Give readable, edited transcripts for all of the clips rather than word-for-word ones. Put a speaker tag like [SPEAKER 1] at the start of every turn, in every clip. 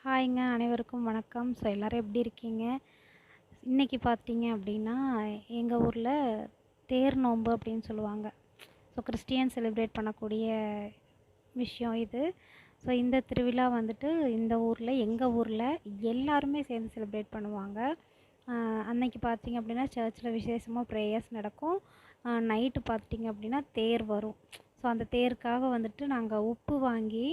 [SPEAKER 1] ஹாய்ங்க அனைவருக்கும் வணக்கம். ஸோ எல்லோரும் எப்படி இருக்கீங்க? இன்றைக்கி பார்த்தீங்க அப்படின்னா எங்கள் ஊரில் தேர் நோன்பு அப்படின்னு சொல்லுவாங்க. ஸோ கிறிஸ்டியன் செலிப்ரேட் பண்ணக்கூடிய விஷயம் இது. ஸோ இந்த திருவிழா வந்துட்டு இந்த ஊரில் எங்கள் ஊரில் எல்லாருமே சேர்ந்து செலிப்ரேட் பண்ணுவாங்க. அன்னைக்கு பார்த்தீங்க அப்படின்னா சர்ச்சில் விசேஷமாக ப்ரேயர்ஸ் நடக்கும். நைட்டு பார்த்தீங்க அப்படின்னா தேர் வரும். ஸோ அந்த தேருக்காக வந்துட்டு நாங்கள் உப்பு வாங்கி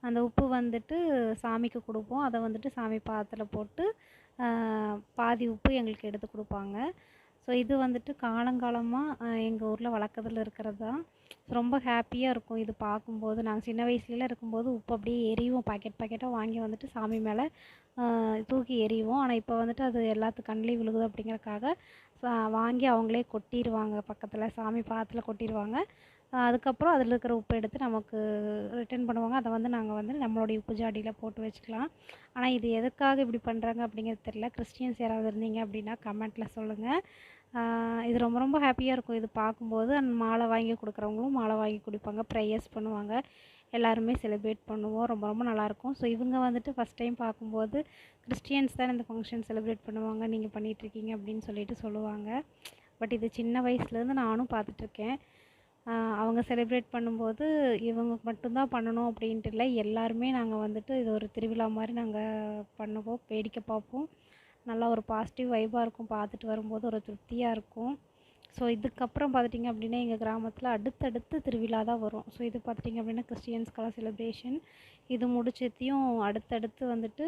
[SPEAKER 1] அந்த உப்பு வந்துட்டு சாமிக்கு கொடுப்போம். அதை வந்துட்டு சாமி பாதத்தில் போட்டு பாதி உப்பு எங்களுக்கு எடுத்து கொடுப்பாங்க. ஸோ இது வந்துட்டு காலங்காலமாக எங்கள் ஊரில் வழக்கத்தில் இருக்கிறது தான். ரொம்ப ஹாப்பியாக இருக்கும் இது பார்க்கும்போது. நாங்கள் சின்ன வயசுலலாம் இருக்கும்போது உப்பு அப்படியே எரிவோம், பாக்கெட் பாக்கெட்டாக வாங்கி வந்துட்டு சாமி மேலே தூக்கி எறிவோம். ஆனால் இப்போ வந்துட்டு அது எல்லாத்து கண்லேயும் விழுகுது அப்படிங்கிறக்காக வாங்கி அவங்களே கொட்டிடுவாங்க, பக்கத்தில் சாமி பாதத்தில் கொட்டிடுவாங்க. அதுக்கப்புறம் அதில் இருக்கிற உப்பை எடுத்து நமக்கு ரிட்டர்ன் பண்ணுவாங்க. அதை வந்து நாங்கள் வந்து நம்மளுடைய உப்பு ஜாடியில் போட்டு வச்சுக்கலாம். ஆனால் இது எதுக்காக இப்படி பண்ணுறாங்க அப்படிங்கிறது தெரியல. கிறிஸ்டியன்ஸ் யாராவது இருந்தீங்க அப்படின்னா கமெண்ட்டில் சொல்லுங்கள். இது ரொம்ப ரொம்ப ஹாப்பியாக இருக்கும் இது பார்க்கும்போது. மாலை வாங்கி கொடுக்குறவங்களும் மாலை வாங்கி குடிப்பாங்க, ப்ரேயர்ஸ் பண்ணுவாங்க, எல்லாருமே செலிப்ரேட் பண்ணுவோம். ரொம்ப ரொம்ப நல்லாயிருக்கும். ஸோ இவங்க வந்துட்டு ஃபஸ்ட் டைம் பார்க்கும்போது கிறிஸ்டியன்ஸ் தான் இந்த ஃபங்க்ஷன் செலிப்ரேட் பண்ணுவாங்க, நீங்கள் பண்ணிகிட்ருக்கீங்க அப்படின்னு சொல்லுவாங்க. பட் இது சின்ன வயசுலேருந்து நானும் பார்த்துட்ருக்கேன். அவங்க செலிப்ரேட் பண்ணும்போது இவங்க மட்டும்தான் பண்ணணும் அப்படின்ட்டு இல்லை, எல்லாருமே நாங்கள் வந்துட்டு இது ஒரு திருவிழா மாதிரி நாங்கள் பண்ணுவோம், வேடிக்கை பார்ப்போம். நல்லா ஒரு பாசிட்டிவ் வைபாக இருக்கும், பார்த்துட்டு வரும்போது ஒரு திருப்தியாக இருக்கும். ஸோ இதுக்கப்புறம் பார்த்துட்டிங்க அப்படின்னா எங்கள் கிராமத்தில் அடுத்தடுத்து திருவிழா தான் வரும். ஸோ இது பார்த்துட்டிங்க அப்படின்னா கிறிஸ்டியன்ஸ்க்கான செலிப்ரேஷன். இது முடிச்சதையும் அடுத்தடுத்து வந்துட்டு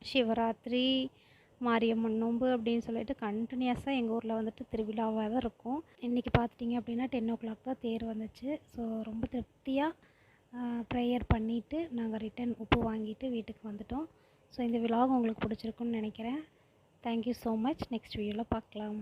[SPEAKER 1] சிவராத்திரி, மாரியம்மன் நோன்பு அப்படின்னு சொல்லிட்டு கண்டினியூஸாக எங்கள் ஊரில் வந்துட்டு திருவிழாவாக தான் இருக்கும். இன்றைக்கி பார்த்துட்டிங்க அப்படின்னா 10 o'clock தான் தேர் வந்துச்சு. ஸோ ரொம்ப திருப்தியாக ப்ரேயர் பண்ணிவிட்டு நாங்கள் ரிட்டன் உப்பு வாங்கிட்டு வீட்டுக்கு வந்துட்டோம். ஸோ இந்த விலாக் உங்களுக்கு பிடிச்சிருக்குன்னு நினைக்கிறேன். Thank you so much. நெக்ஸ்ட் வீடியோவில் பார்க்கலாம்.